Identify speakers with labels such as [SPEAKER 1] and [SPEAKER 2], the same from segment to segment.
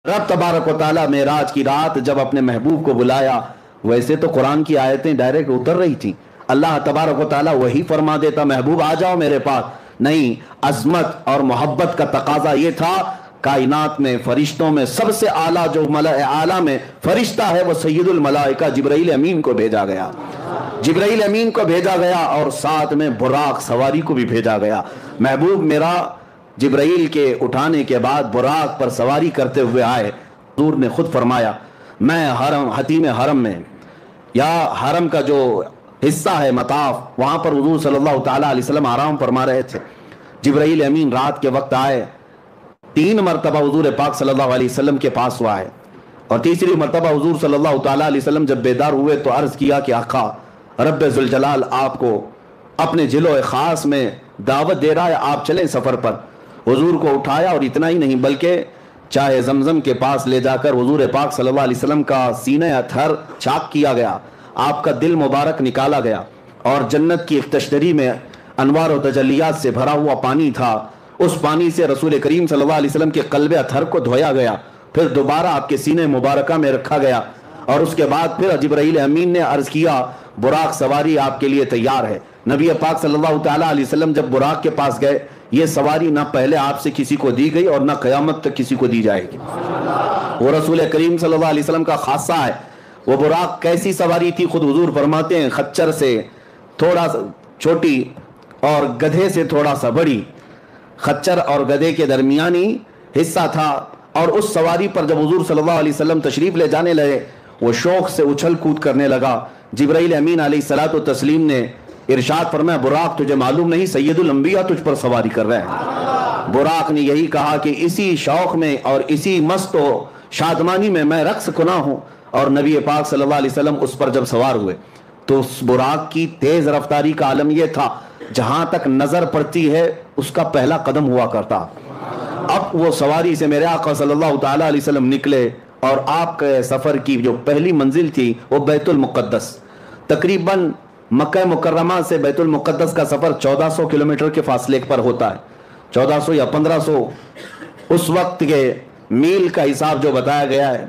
[SPEAKER 1] رب تبارک و تعالیٰ معراج کی رات جب اپنے محبوب کو بلایا، ویسے تو قرآن کی آیتیں ڈائریکٹ اتر رہی تھیں، اللہ تبارک و تعالیٰ وہی فرما دیتا محبوب آ جاؤ میرے پاس، نہیں، عظمت اور محبت کا تقاضا یہ تھا کائنات میں فرشتوں میں سب سے اعلیٰ جو ملائے اعلیٰ میں فرشتہ ہے وہ سید الملائکہ جبرائیل امین کو بھیجا گیا، جبرائیل امین کو بھیجا گیا اور ساتھ میں براق سواری کو بھی بھیجا گیا۔ محبوب میرا جبرائیل کے اٹھانے کے بعد براق پر سواری کرتے ہوئے آئے، حضور نے خود فرمایا میں حتیم حرم میں یا حرم کا جو حصہ ہے مطاف، وہاں پر حضور صلی اللہ تعالیٰ علیہ وسلم آرام فرما رہے تھے، جبرائیل امین رات کے وقت آئے، 3 مرتبہ حضور پاک صلی اللہ علیہ وسلم کے پاس ہوا ہے، اور تیسری مرتبہ حضور صلی اللہ تعالیٰ علیہ وسلم جب بیدار ہوئے تو عرض کیا کہ آقا رب ذوالجلال آپ کو اپنے جلوہ خاص میں دعوت دے رہا ہے، آپ چلیں سفر پر۔ حضور کو اٹھایا اور اتنا ہی نہیں بلکہ چاہے زمزم کے پاس لے جا کر حضور پاک صلی اللہ علیہ وسلم کا سینہ اطہر چاک کیا گیا، آپ کا دل مبارک نکالا گیا، اور جنت کی ایک تشتری میں انوار و تجلیات سے بھرا ہوا پانی تھا، اس پانی سے رسول کریم صلی اللہ علیہ وسلم کے قلب اطہر کو دھویا گیا، پھر دوبارہ آپ کے سینہ مبارکہ میں رکھا گیا، اور اس کے بعد پھر جبرائیل امین نے عرض کیا براق سواری آپ کے لیے تیار ہے۔ نبی پاک صلی اللہ تعالیٰ علیہ وسلم جب براق کے پاس گئے، یہ سواری نہ پہلے آپ سے کسی کو دی گئی اور نہ قیامت تک کسی کو دی جائے گی، وہ رسول کریم صلی اللہ علیہ وسلم کا خاصہ ہے۔ وہ براق کیسی سواری تھی خود حضور فرماتے ہیں، خچر سے تھوڑا سا چھوٹی اور گدھے سے تھوڑا سا بڑی، خچر اور گدھے کے درمیانی حصہ تھا، اور اس سواری پر جب حضور صلی اللہ علیہ وسلم تشریف لے جانے لگے وہ شوق سے اچھل کود کرنے لگا۔ جبرائیل امین علیہ الصلوۃ والتسلیم نے ارشاد فرمایا براق تجھے معلوم نہیں سید الانبیاء تجھ پر سواری کر رہے ہیں۔ براق نے یہی کہا کہ اسی شوق میں اور اسی مست و شادمانی میں رقص کنا ہوں، اور نبی پاک صلی اللہ علیہ وسلم اس پر جب سوار ہوئے تو اس براق کی تیز رفتاری کا عالم یہ تھا جہاں تک نظر پڑتی ہے اس کا پہلا قدم ہوا کرتا۔ اب وہ سواری سے میرے آقا صلی اللہ تعالیٰ علیہ وسلم نکلے، اور آپ کے سفر کی جو پہلی منزل تھی وہ بیت المقدس، تقریباً مکہ مکرمہ سے بیت المقدس کا سفر 1400 کلومیٹر کے فاصلے پر ہوتا ہے، 1400 یا 1500 اس وقت کے میل کا حساب جو بتایا گیا ہے۔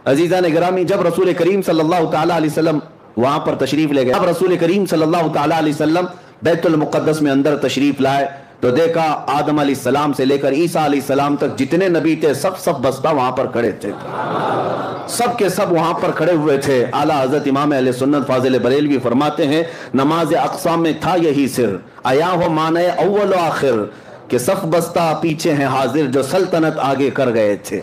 [SPEAKER 1] عزیزان گرامی، جب رسول کریم صلی اللہ تعالیٰ علیہ وسلم وہاں پر تشریف لے گئے، اب رسول کریم صلی اللہ تعالیٰ علیہ وسلم بیت المقدس میں اندر تشریف لائے تو دیکھا آدم علیہ السلام سے لے کر عیسیٰ علیہ السلام تک جتنے نبی تھے سب بستہ وہاں پر کھڑے تھے، سب کے سب وہاں پر کھڑے ہوئے تھے۔ اعلیٰ حضرت امام اہل سنت فاضل بریلوی فرماتے ہیں نماز اقصا میں تھا یہی سر، آیا ہو معنی اول و آخر، کہ صف بستہ پیچھے ہیں حاضر جو سلطنت آگے کر گئے تھے۔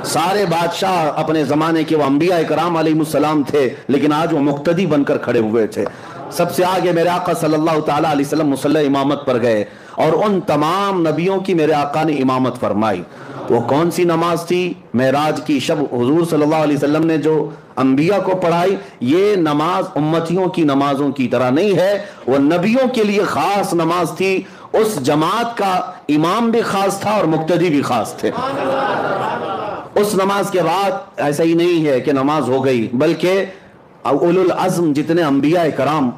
[SPEAKER 1] سارے بادشاہ اپنے زمانے کے وہ انبیاء کرام علیہ السلام تھے، لیکن آج وہ مقتدی بن کر کھڑے ہوئے تھے۔ سب سے آگے میرے آقا صلی اللہ تعالیٰ علیہ وسلم مصلی امامت پر گئے، اور ان تمام نبیوں کی میرے آقا نے امامت فرمائی۔ وہ کون سی نماز تھی؟ معراج کی شب حضور صلی اللہ علیہ وسلم نے جو انبیاء کو پڑھائی، یہ نماز امتیوں کی نمازوں کی طرح نہیں ہے، وہ نبیوں کے لیے خاص نماز تھی۔ اس جماعت کا امام بھی خاص تھا اور مقتدی بھی خاص تھے۔ اس نماز کے بعد ایسا ہی نہیں ہے کہ نماز ہو گئی، بلکہ اولو العزم جتنے انبیاء کرام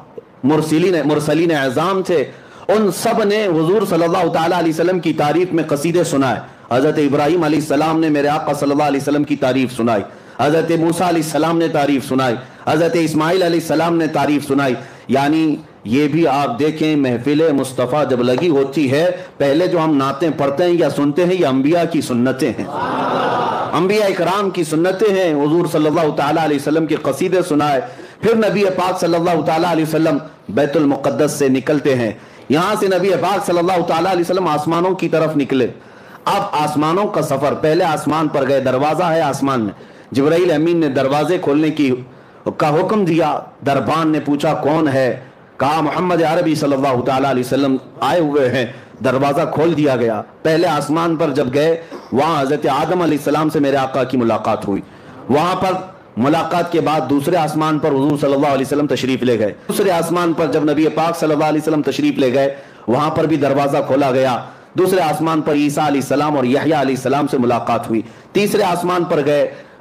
[SPEAKER 1] مرسلین اعظام تھے، ان سب نے حضور صلی اللہ تعالیٰ علیہ وسلم کی تعریف میں قصیدے سنائے۔ حضرت ابراہیم علیہ السلام نے میرے آقا صلی اللہ علیہ وسلم کی تعریف سنائی، حضرت موسیٰ علیہ السلام نے تعریف سنائی، حضرت اسماعیل علیہ السلام نے تعریف سنائی۔ یعنی یہ بھی آپ دیکھیں محفل مصطفیٰ جب لگی ہوتی ہے، پہلے جو ہم نعتیں پڑھتے ہیں یا سنتے ہیں یہ انبیاء کی سنتیں ہیں، انبیاء کرام کی سنتیں ہیں۔ حضور صلی اللہ تعالیٰ علیہ وسلم کے قصیدے سنائے، پھر نبی پاک صلی اللہ تعالیٰ علیہ وسلم بیت المقدس سے نکلتے ہیں، یہاں سے نبی پاک صلی اللہ تعالیٰ علیہ وسلم آسمانوں کی طرف نکلے۔ اب آسمانوں کا سفر، پہلے آسمان پر گئے، دروازہ ہے آسمان میں، جبرائیل امین نے دروازے کھولنے کا حکم دیا، دربان نے پوچھا کون ہے؟ کہا محمد عربی صلی اللہ تعالیٰ علیہ وسلم آئے ہوئے ہیں۔ دروازہ کھول دیا گیا، پہلے آسمان پر جب گئے وہاں حضرت آدم علیہ السلام سے میرے آقا کی ملاقات ہوئی، وہاں پر ملاقات کے بعد دوسرے آسمان پر حضور صلی اللہ علیہ وسلم تشریف لے گئے، دوسرے آسمان پر جب نبی پاک صلی اللہ علیہ وسلم تشریف لے گئے وہاں پر بھی دروازہ کھولا گیا، دوسرے آسمان پر عیسیٰ علیہ السلام اور یحییٰ علیہ السلام سے ملاقات ہوئی، تیسرے آسمان پر گئے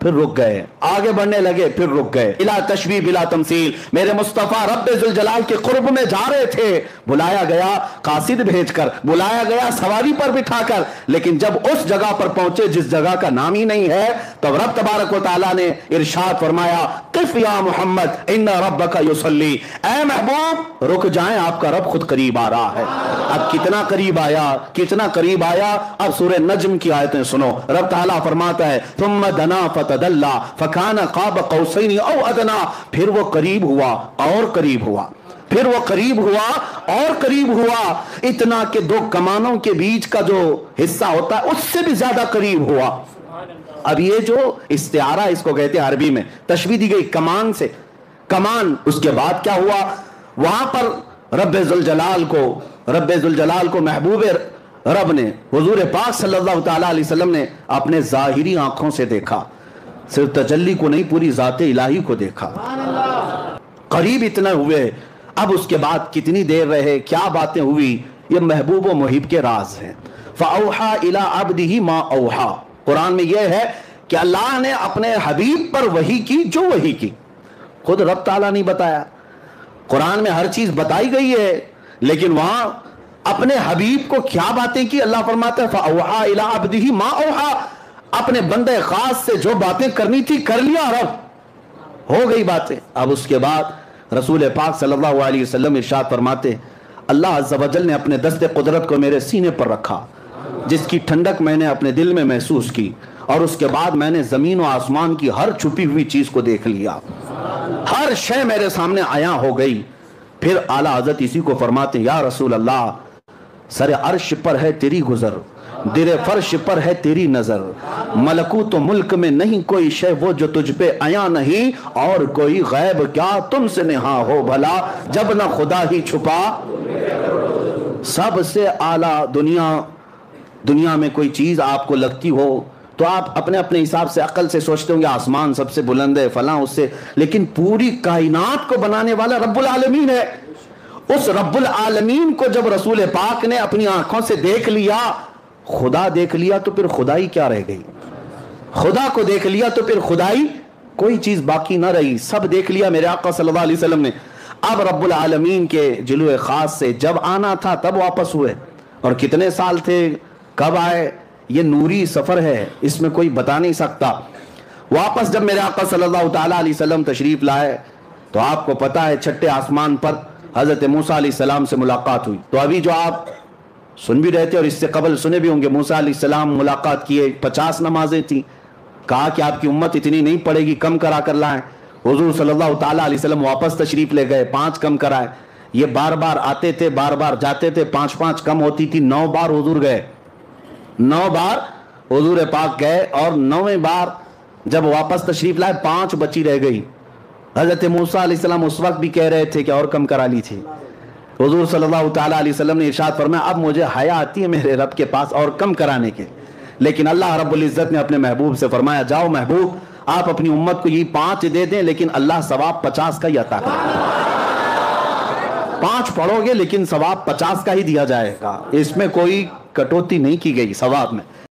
[SPEAKER 1] پھر رک گئے، آگے بڑھنے لگے، پھر رک گئے. بلا تشبیہ بلا تمثیل، میرے مصطفیٰ رب ذوالجلال کے قرب میں جا رہے تھے، بلایا گیا قاصد بھیج کر، بلایا گیا سواری پر بٹھا کر، لیکن جب اس جگہ پر پہنچے جس جگہ کا نام ہی نہیں ہے، تو رب تبارک و تعالیٰ نے ارشاد فرمایا قف یا محمد ان ربک یصلی، اے محبوب رک جائیں، آپ کا رب خود قریب آ رہا ہے. اب کتنا قریب آیا، کتنا قریب آیا. اب سورہ نجم کی آیتیں سنو. رب تعالیٰ فرماتا ہے ثم دنا فتدلا فکان قاب قوسین او ادنا، پھر وہ قریب ہوا اور قریب ہوا، پھر وہ قریب ہوا اور قریب ہوا، اتنا کہ دو کمانوں کے بیچ کا جو حصہ ہوتا ہے اس سے بھی زیادہ قریب ہوا. اب یہ جو استعارہ اس کو کہتے ہیں عربی میں، تشبیہ دی گئی کمان سے، کمان. اس کے بعد کیا ہوا، وہاں پر رب ذوالجلال کو محبوب رب نے، حضور پاک صلی اللہ تعالیٰ علیہ وسلم نے اپنے ظاہری آنکھوں سے دیکھا، صرف تجلی کو نہیں پوری ذات الہی کو دیکھا. قریب اتنا ہوئے. اب اس کے بعد کتنی دیر رہے، کیا باتیں ہوئی، یہ محبوب و محب کے راز ہیں. فَأَوْحَا إِلَىٰ عَبْدِهِ مَا أَوْحَا، قرآن میں یہ ہے کہ اللہ نے اپنے حبیب پر وحی کی جو وحی کی. خود رب تعالیٰ نہیں بتایا، قرآن میں ہر چیز بتائی گئی ہے، لیکن وہاں اپنے حبیب کو کیا باتیں کی. اللہ فرماتا ہے فَأَوْحَا إِلَىٰ عَبْدِهِ مَا أَوْحَا، اپنے بندے خاص سے جو باتیں کرنی تھی کر لیا، رب ہو گئی باتیں. اب اس کے بعد رسول پاک صلی اللہ علیہ وسلم ارشاد فرماتے اللہ عز و جل نے اپنے دست قدرت کو میرے سینے پر رکھا، جس کی ٹھنڈک میں نے اپنے دل میں محسوس کی، اور اس کے بعد میں نے زمین و آسمان کی ہر چھپی ہوئی چیز کو دیکھ لیا، ہر شے میرے سامنے عیاں ہو گئی. پھر اعلیٰ حضرت اسی کو فرماتے یا رسول اللہ، سر عرش پر ہے تیری گزر، در فرش پر ہے تیری نظر، ملکوت و ملک میں نہیں کوئی شے وہ جو تجھ پہ عیاں نہیں، اور کوئی غیب کیا تم سے نہاں ہو بھلا، جب نہ خدا ہی چھپا. سب سے اعلیٰ دنیا میں کوئی چیز آپ کو لگتی ہو تو آپ اپنے حساب سے عقل سے سوچتے ہوں گے آسمان سب سے بلند ہے فلاں اس سے، لیکن پوری کائنات کو بنانے والا رب العالمین ہے. اس رب العالمین کو جب رسول پاک نے اپنی آنکھوں سے دیکھ لیا، خدا دیکھ لیا، تو پھر خدائی کیا رہ گئی. خدا کو دیکھ لیا تو پھر خدائی کوئی چیز باقی نہ رہی، سب دیکھ لیا میرے آقا صلی اللہ علیہ وسلم نے. اب رب العالمین کے جلوے خاص سے جب آنا تھا تب واپس ہوئے، اور کتنے سال تھے، کب آئے، یہ نوری سفر ہے، اس میں کوئی بتا نہیں سکتا. واپس جب میرے آقا صلی اللہ تعالیٰ علیہ وسلم تشریف لائے تو آپ کو پتا ہے چھٹے آسمان پر حضرت موسیٰ علیہ السلام سے ملاقات ہوئی. تو ابھی جو آپ سن بھی رہے تھے اور اس سے قبل سنے بھی ہوں گے، موسیٰ علیہ السلام ملاقات کیے، 50 نمازیں تھیں، کہا کہ آپ کی امت اتنی نہیں پڑے گی، کم کرا کر لائیں. حضور صلی اللہ تعالیٰ علیہ وسلم واپس تشریف لے گئے، 5 کم کرائے. یہ بار بار آتے تھے، بار بار جاتے تھے، 5 کم ہوتی تھی، 9 بار حضور گئے، 9 بار حضور پاک گئے، اور 9ویں بار جب واپس تشریف لائے 5 بچی رہ گئی. حضرت موسیٰ علیہ السلام اس وقت بھی کہہ رہے تھے کہ اور کم کرا لی تھی. حضور صلی اللہ تعالیٰ علیہ وسلم نے ارشاد فرمایا اب مجھے حیا آتی ہے میرے رب کے پاس اور کم کرانے کے، لیکن اللہ رب العزت نے اپنے محبوب سے فرمایا جاؤ محبوب آپ اپنی امت کو یہ 5 دے دیں، لیکن اللہ ثواب 50 کا ہی عطا کرے. 5 پڑھو گے لیکن ثواب 50 کا ہی دیا جائے گا، اس میں کوئی کٹوتی نہیں کی گئی ثواب میں.